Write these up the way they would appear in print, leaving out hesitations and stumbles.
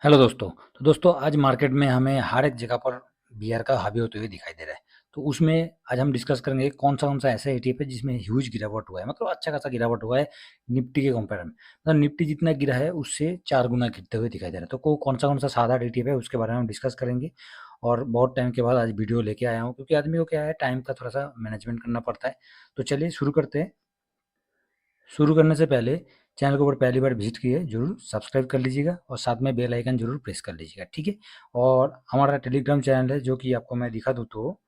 Hello दोस्तों। तो दोस्तों आज मार्केट में हमें हर एक जगह पर बियर का हावी होते हुए दिखाई दे रहा है। तो उसमें आज हम डिस्कस करेंगे कौन सा ऐसा ईटीएफ है जिसमें ह्यूज गिरावट हुआ है, मतलब अच्छा खासा गिरावट हुआ है निफ्टी के कंपेयर में। मतलब निफ्टी जितना गिरा है उससे 4 गुना गिरते हुए दिखाई दे रहा है। तो कौन सा सादा ईटीएफ है उसके बारे में हम डिस्कस करेंगे। और बहुत टाइम के बाद आज वीडियो लेके आया हूँ क्योंकि आदमी को क्या है, टाइम का थोड़ा सा मैनेजमेंट करना पड़ता है। तो चलिए शुरू करते हैं। शुरू करने से पहले चैनल को ऊपर पहली बार विजिट किए जरूर सब्सक्राइब कर लीजिएगा और साथ में बेल आइकन जरूर प्रेस कर लीजिएगा, ठीक है। और हमारा टेलीग्राम चैनल है जो कि आपको मैं दिखा दूँ तो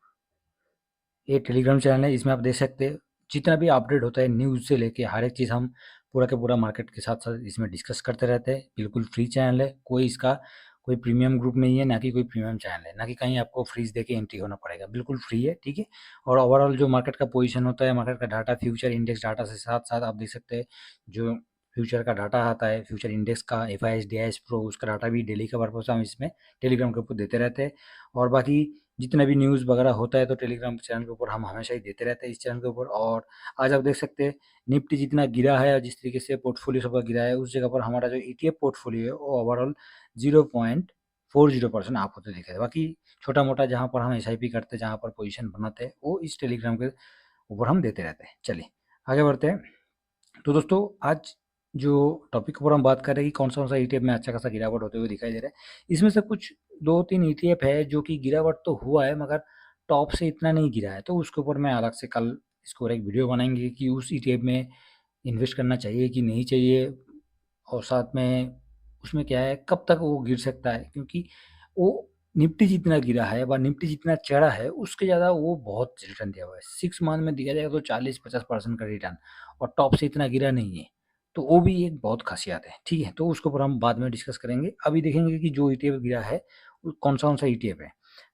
ये टेलीग्राम चैनल है, इसमें आप देख सकते हैं जितना भी अपडेट होता है न्यूज़ से लेके हर एक चीज़ हम पूरा का पूरा मार्केट के साथ साथ इसमें डिस्कस करते रहते हैं। बिल्कुल फ्री चैनल है, कोई इसका कोई प्रीमियम ग्रुप नहीं है, ना कि कोई प्रीमियम चैनल है, ना कि कहीं आपको फीस दे के एंट्री होना पड़ेगा। बिल्कुल फ्री है, ठीक है। और ओवरऑल जो मार्केट का पोजीशन होता है, मार्केट का डाटा, फ्यूचर इंडेक्स डाटा से साथ साथ आप देख सकते हैं जो फ्यूचर का डाटा आता है, फ्यूचर इंडेक्स का F I S D I S pro, उसका डाटा भी डेली का पर्पज हम इसमें टेलीग्राम के ऊपर देते रहते हैं। और बाकी जितना भी न्यूज़ वगैरह होता है तो टेलीग्राम चैनल के ऊपर हम हमेशा ही देते रहते हैं इस चैनल के ऊपर। और आज आप देख सकते हैं निफ्टी जितना गिरा है और जिस तरीके से पोर्टफोलियो सबका गिरा है, उस जगह पर हमारा जो ईटीएफ पोर्टफोलियो है वो ओवरऑल 0.40% आप होते दिखे। बाकी छोटा मोटा जहाँ पर हम एसआईपी करते हैं, जहाँ पर पोजीशन बनाते हैं, वो इस टेलीग्राम के ऊपर हम देते रहते हैं। चलिए आगे बढ़ते हैं। तो दोस्तों आज जो टॉपिक के ऊपर हम बात कर रहे हैं कि कौन सा ईटीएफ में अच्छा खासा गिरावट होते हुए दिखाई दे रहा है, इसमें से कुछ 2-3 ईटीएफ है जो कि गिरावट तो हुआ है मगर टॉप से इतना नहीं गिरा है। तो उसके ऊपर मैं अलग से कल इसको एक वीडियो बनाएंगे कि उस ईटीएफ में इन्वेस्ट करना चाहिए कि नहीं चाहिए, और साथ में उसमें क्या है, कब तक वो गिर सकता है, क्योंकि वो निफ्टी जितना गिरा है व निफ्टी जितना चढ़ा है उसके ज़्यादा वो बहुत रिटर्न दिया हुआ है। 6 मंथ में दिया जाएगा तो 40-50% का रिटर्न, और टॉप से इतना गिरा नहीं है। तो वो भी एक बहुत खासियत है, ठीक है। तो उसके ऊपर हम बाद में डिस्कस करेंगे। अभी देखेंगे कि जो ईटीएफ गिरा है वो कौन सा ईटीएफ है।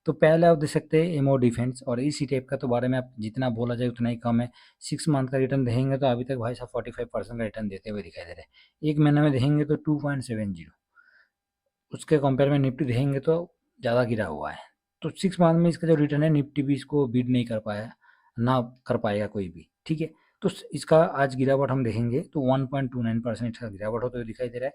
तो पहले आप देख सकते हैं एमओ डिफेंस, और इस ईटीएफ का तो बारे में आप जितना बोला जाए उतना ही कम है। 6 मंथ का रिटर्न देखेंगे तो अभी तक भाई साहब 45% का रिटर्न देते हुए दिखाई दे रहे हैं। एक महीने में देखेंगे तो 2.70, उसके कंपेयर में निफ्टी देखेंगे तो ज़्यादा गिरा हुआ है। तो 6 मंथ में इसका जो रिटर्न है निफ्टी भी इसको बीट नहीं कर पाया, ना कर पाएगा कोई भी, ठीक है। तो इसका आज गिरावट हम देखेंगे तो 1.29% इसका गिरावट होते हुए दिखाई दे रहा है।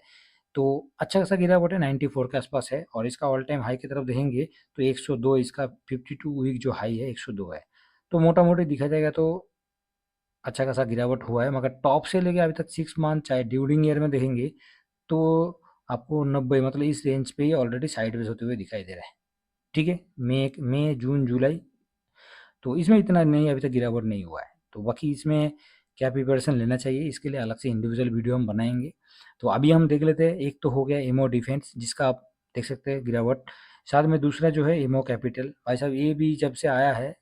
तो अच्छा खासा गिरावट है, 94 के आसपास है। और इसका ऑल टाइम हाई की तरफ देखेंगे तो 102, इसका 52 वीक जो हाई है 102 है। तो मोटा मोटी दिखा जाएगा तो अच्छा खासा गिरावट हुआ है, मगर टॉप से लेके अभी तक 6 मंथ चाहे ड्यूरिंग ईयर में देखेंगे तो आपको 90, मतलब इस रेंज पे ही ऑलरेडी साइडवेज होते हुए दिखाई दे रहा है, ठीक है। मई जून जुलाई तो इसमें इतना नहीं, अभी तक गिरावट नहीं हुआ है। तो बाकी इसमें क्या प्रिपरेशन लेना चाहिए इसके लिए अलग से इंडिविजुअल वीडियो हम बनाएंगे। तो अभी हम देख लेते हैं, एक तो हो गया एमओ डिफेंस जिसका आप देख सकते हैं गिरावट। साथ में दूसरा जो है एमओ कैपिटल, भाई साहब ये भी जब से आया है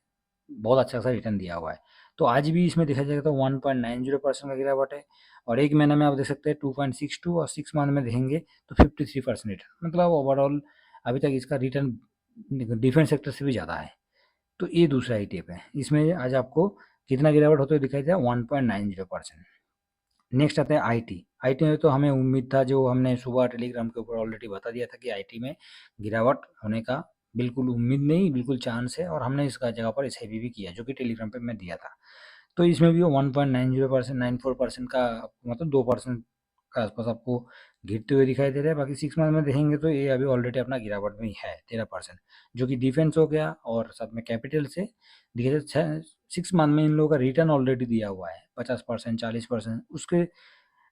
बहुत अच्छा सा रिटर्न दिया हुआ है। तो आज भी इसमें देखा जाएगा तो 1.90% का गिरावट है। और एक महीने में आप देख सकते हैं 2.62, और 6 मंथ में देखेंगे तो 53% रिटर्न, मतलब ओवरऑल अभी तक इसका रिटर्न डिफेंस सेक्टर से भी ज़्यादा है। तो ये दूसरा ईटीएफ है, इसमें आज आपको कितना गिरावट होते हुए दिखाई दिया, 1.90%। नेक्स्ट आता है आईटी। आईटी में तो हमें उम्मीद था, जो हमने सुबह टेलीग्राम के ऊपर ऑलरेडी बता दिया था कि आईटी में गिरावट होने का बिल्कुल उम्मीद नहीं, बिल्कुल चांस है। और हमने इसका जगह पर एस भी किया जो कि टेलीग्राम पे मैं दिया था। तो इसमें भी वो 1.90%, 94% का, मतलब 2% के आसपास आपको गिरते हुए दिखाई दे रहा है। बाकी 6 मंथ में देखेंगे तो ये अभी ऑलरेडी अपना गिरावट में ही है 13%, जो कि डिफेंस हो गया। और साथ में कैपिटल से देखिए 6 मंथ में इन लोगों का रिटर्न ऑलरेडी दिया हुआ है 50%, 40%। उसके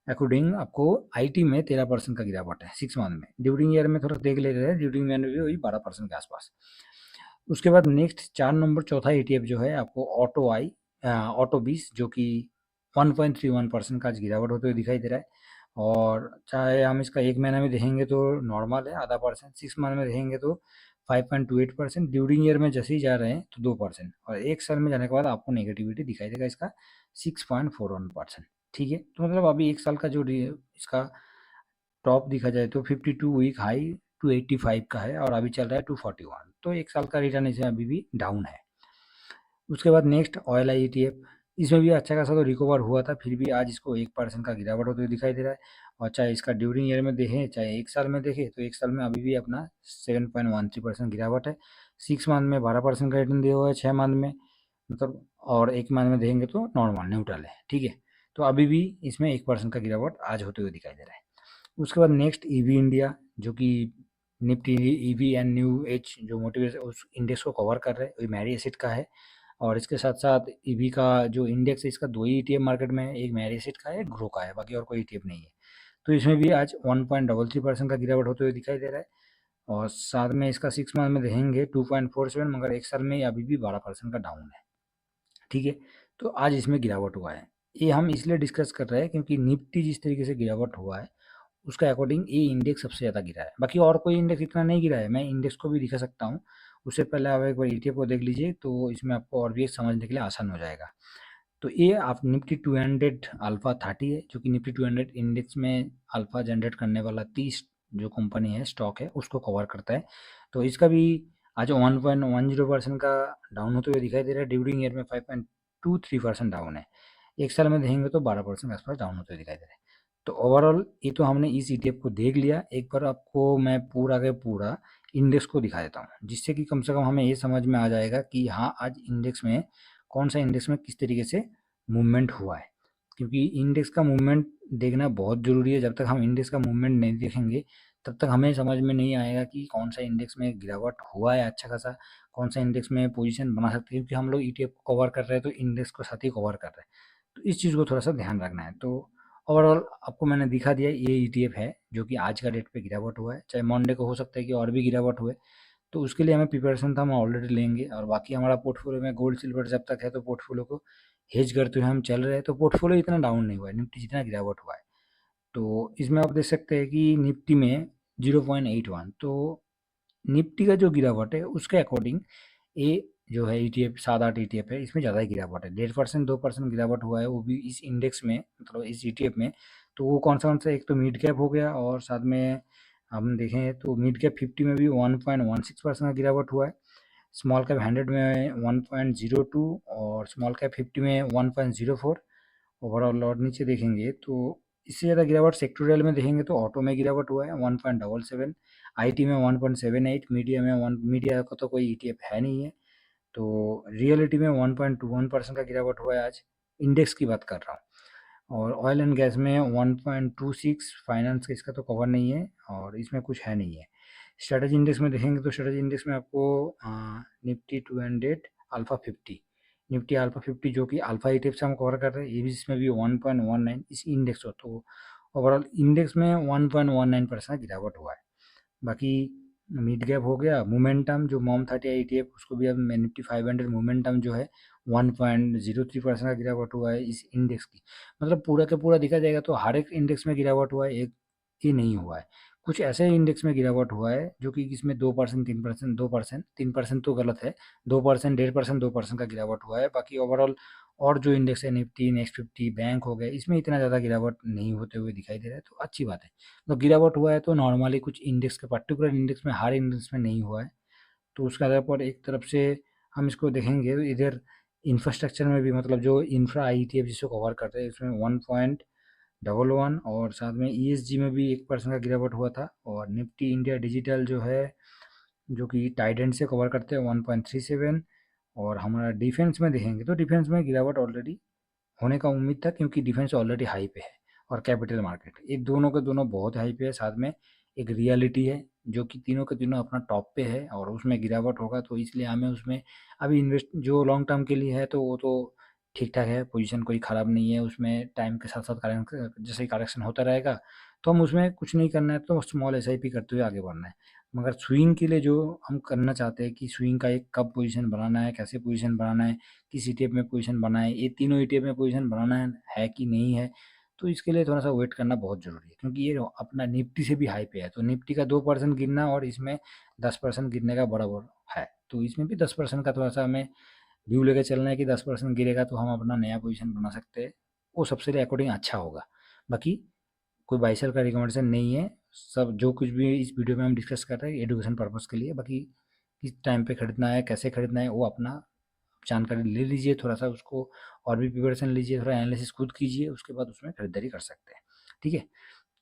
अकॉर्डिंग आपको आईटी में 13% का गिरावट है 6 मंथ में। ड्यूरिंग ईयर में थोड़ा देख ले रहे हैं, ड्यूरिंग ईयर में भी वही 12% के आसपास। उसके बाद नेक्स्ट 4 नंबर चौथा ईटीएफ जो है आपको ऑटो 20, जो कि 1.31% का आज गिरावट होते हुए दिखाई दे रहा है। और चाहे हम इसका एक महीना में देखेंगे तो नॉर्मल है आधा परसेंट, 6 मंथ में देखेंगे तो 5.28%, ड्यूरिंग ईयर में जैसे ही जा रहे हैं तो 2%, और एक साल में जाने के बाद आपको नेगेटिविटी दिखाई देगा इसका 6.41%, ठीक है। तो मतलब अभी एक साल का जो इसका टॉप देखा जाए तो 52 वीक हाई 285 का है, और अभी चल रहा है 241। तो एक साल का रिटर्न इसमें अभी भी डाउन है। उसके बाद नेक्स्ट ऑयल आई ETF, इसमें भी अच्छा खासा तो रिकवर हुआ था, फिर भी आज इसको 1% का गिरावट होते हुए दिखाई दे रहा है। और चाहे इसका ड्यूरिंग ईयर में देखें चाहे एक साल में देखें तो एक साल में अभी भी अपना 7.13% गिरावट है। 6 मंथ में 12% का रिटर्न दिया हुआ है 6 मंथ में, मतलब। और एक मंथ में देखेंगे तो नॉर्मल न्यूट्रल है, ठीक है। तो अभी भी इसमें 1% का गिरावट आज होते हुए दिखाई दे रहा है। उसके बाद नेक्स्ट ईवी इंडिया, जो कि Nifty EV and new age जो मोटिवेशन उस इंडेक्स को कवर कर रहे हैं, वही मैरी एसिड का है। और इसके साथ साथ ईवी का जो इंडेक्स है, इसका 2 ही ईटीएफ मार्केट में है, एक मैरी एसिड का है, एक ग्रो का है, बाकी और कोई ईटीएफ नहीं है। तो इसमें भी आज 1.33% का गिरावट होते हुए दिखाई दे रहा है। और साथ में इसका 6 मंथ में देखेंगे 2.47, मगर एक साल में अभी भी 12% का डाउन है। ठीक है, तो आज इसमें गिरावट हुआ है। ये हम इसलिए डिस्कस कर रहे हैं क्योंकि निफ्टी जिस तरीके से गिरावट हुआ है उसका अकॉर्डिंग ये इंडेक्स सबसे ज़्यादा गिरा है। बाकी और कोई इंडेक्स इतना नहीं गिरा है, मैं इंडेक्स को भी दिखा सकता हूँ। उससे पहले आप एक बार ईटीएफ को देख लीजिए, तो इसमें आपको और भी समझने के लिए आसान हो जाएगा। तो ये आप निफ्टी 200 अल्फा 30 है, जो कि निफ्टी 200 इंडेक्स में अल्फा जनरेट करने वाला 30 जो कंपनी है, स्टॉक है, उसको कवर करता है। तो इसका भी आज 1.10% का डाउन होते हुए दिखाई दे रहा है। ड्यूरिंग ईयर में 5.23% डाउन है। एक साल में देखेंगे तो 12% के आसपास डाउन होते हुए दिखाई दे रहा है। तो ओवरऑल ये तो हमने इस ईटीएफ को देख लिया। एक बार आपको मैं पूरा के पूरा इंडेक्स को दिखा देता हूँ, जिससे कि कम से कम हमें ये समझ में आ जाएगा कि हाँ, आज इंडेक्स में कौन सा इंडेक्स में किस तरीके से मूवमेंट हुआ है। क्योंकि इंडेक्स का मूवमेंट देखना बहुत ज़रूरी है। जब तक हम इंडेक्स का मूवमेंट नहीं देखेंगे तब तक हमें समझ में नहीं आएगा कि कौन सा इंडेक्स में गिरावट हुआ है अच्छा खासा, कौन सा इंडेक्स में पोजीशन बना सकते हैं। क्योंकि हम लोग ईटीएफ को कवर कर रहे हैं तो इंडेक्स को साथ ही कवर कर रहे हैं, तो इस चीज़ को थोड़ा सा ध्यान रखना है। तो ओवरऑल आपको मैंने दिखा दिया, ये ईटीएफ है जो कि आज का डेट पे गिरावट हुआ है। चाहे मंडे को हो सकता है कि और भी गिरावट हुए, तो उसके लिए हमें प्रिपरेशन था, हम ऑलरेडी लेंगे। और बाकी हमारा पोर्टफोलियो में गोल्ड सिल्वर जब तक है तो पोर्टफोलियो को हेज करते हुए हम चल रहे हैं। तो पोर्टफोलियो इतना डाउन नहीं हुआ है, निफ्टी जितना गिरावट हुआ है। तो इसमें आप देख सकते हैं कि निफ्टी में 0.81, तो निफ्टी का जो गिरावट है उसके अकॉर्डिंग ये जो है ईटीएफ 7-8 ईटीएफ है, इसमें ज़्यादा गिरावट है। 1.5% 2% गिरावट हुआ है, वो भी इस इंडेक्स में, मतलब इस ईटीएफ में। तो वो कौन सा, एक तो मिड कैप हो गया, और साथ में हम देखें तो मिड कैप 50 में भी 1.16% का गिरावट हुआ है। स्मॉल कैप 100 में 1.02, और स्मॉल कैप 50 में 1.04 ओवरऑल। और नीचे देखेंगे तो इससे ज़्यादा गिरावट सेक्टोरियल में देखेंगे तो ऑटो में गिरावट हुआ है 1.77, आईटी में 1.78, मीडिया में मीडिया का तो कोई ईटीएफ है नहीं है, तो रियलिटी में 1.21% का गिरावट हुआ है आज, इंडेक्स की बात कर रहा हूँ। और ऑयल एंड गैस में 1.26, फाइनेंस का इसका तो कवर नहीं है, और इसमें कुछ है नहीं है। स्ट्रेटजी इंडेक्स में देखेंगे तो स्ट्रेटजी इंडेक्स में आपको निफ्टी 200 अल्फा 50, निफ्टी अल्फा 50 जो कि अल्फा ईटीएफ से हम कवर कर रहे हैं, ये भी इसमें भी 1.19 इस इंडेक्स हो। तो ओवरऑल इंडेक्स में 1.19% गिरावट हुआ है। बाकी मिड गैप हो गया, मोमेंटम जो मॉम 30 ईटीएफ, उसको भी अब निफ्टी 500 मोमेंटम जो है 1.03% का गिरावट हुआ है इस इंडेक्स की। मतलब पूरा का पूरा देखा जाएगा तो हर एक इंडेक्स में गिरावट हुआ है, एक ही नहीं हुआ है। कुछ ऐसे इंडेक्स में गिरावट हुआ है जो कि इसमें 2%, 3%, 2%, 3% तो गलत है, 2%, 1.5%, 2% का गिरावट हुआ है। बाकी ओवरऑल और जो इंडेक्स है निफ्टी, नेक्स्ट 50, बैंक हो गए, इसमें इतना ज़्यादा गिरावट नहीं होते हुए दिखाई दे रहा है, तो अच्छी बात है। तो गिरावट हुआ है तो नॉर्मली कुछ इंडेक्स के, पर्टिकुलर इंडेक्स में, हर इंडेक्स में नहीं हुआ है। तो उसके आधार पर एक तरफ से हम इसको देखेंगे, इधर इंफ्रास्ट्रक्चर में भी, मतलब जो इंफ्रा ईटीएफ जिसको कवर करते हैं, इसमें 1.11, और साथ में ईएसजी में भी 1% का गिरावट हुआ था। और निफ्टी इंडिया डिजिटल जो है, जो कि टाइडेंट से कवर करते हैं, 1.37। और हमारा डिफेंस में देखेंगे तो डिफेंस में गिरावट ऑलरेडी होने का उम्मीद था, क्योंकि डिफेंस ऑलरेडी हाई पे है। और कैपिटल मार्केट, ये दोनों के दोनों बहुत हाई पे है। साथ में एक रियलिटी है जो कि तीनों के तीनों अपना टॉप पे है, और उसमें गिरावट होगा, तो इसलिए हमें उसमें अभी इन्वेस्ट जो लॉन्ग टर्म के लिए है तो वो तो ठीक ठाक है, पोजीशन कोई ख़राब नहीं है। उसमें टाइम के साथ साथ जैसे ही करेक्शन होता रहेगा तो हम उसमें कुछ नहीं करना है, तो स्मॉल एसआईपी करते हुए आगे बढ़ना है। मगर स्विंग के लिए जो हम करना चाहते हैं कि स्विंग का एक कब पोजीशन बनाना है, कैसे पोजीशन बनाना है, किस ईटीएफ में पोजीशन बनाना है, ये तीनों ईटीएफ में पोजीशन बनाना है कि नहीं है, तो इसके लिए थोड़ा-सा वेट करना बहुत ज़रूरी है। क्योंकि ये अपना निफ्टी से भी हाई पे है, तो निफ्टी का 2% गिरना और इसमें 10% गिरने का बराबर है। तो इसमें भी 10% का थोड़ा-सा हमें व्यू लेके चलना है कि 10% गिरेगा तो हम अपना नया पोजीशन बना सकते हैं। वो सबसे लिए अकॉर्डिंग अच्छा होगा। बाकी कोई बाई सेल का रिकमेंडेशन नहीं है। सब जो कुछ भी इस वीडियो में हम डिस्कस कर रहे हैं एजुकेशन पर्पज़ के लिए। बाकी किस टाइम पे खरीदना है, कैसे खरीदना है, वो अपना जानकारी ले लीजिए, थोड़ा-सा उसको और भी प्रिपरेशन लीजिए, थोड़ा एनालिसिस खुद कीजिए, उसके बाद उसमें खरीदारी कर सकते हैं। ठीक है?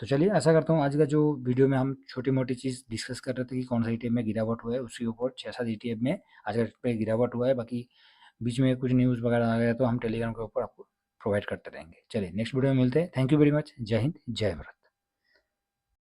तो चलिए, आशा करता हूँ आज का जो वीडियो में हम छोटी-मोटी चीज़ डिस्कस कर रहे थे कि कौन सा ईटीएफ में गिरावट हुआ है, उसके ऊपर 6-7 ईटीएफ में आज का पे गिरावट हुआ है। बाकी बीच में कुछ न्यूज़ वगैरह आ गया तो हम टेलीग्राम के ऊपर आपको प्रोवाइड करते रहेंगे। चलिए, नेक्स्ट वीडियो में मिलते हैं। Thank you very much. जय हिंद, जय भारत।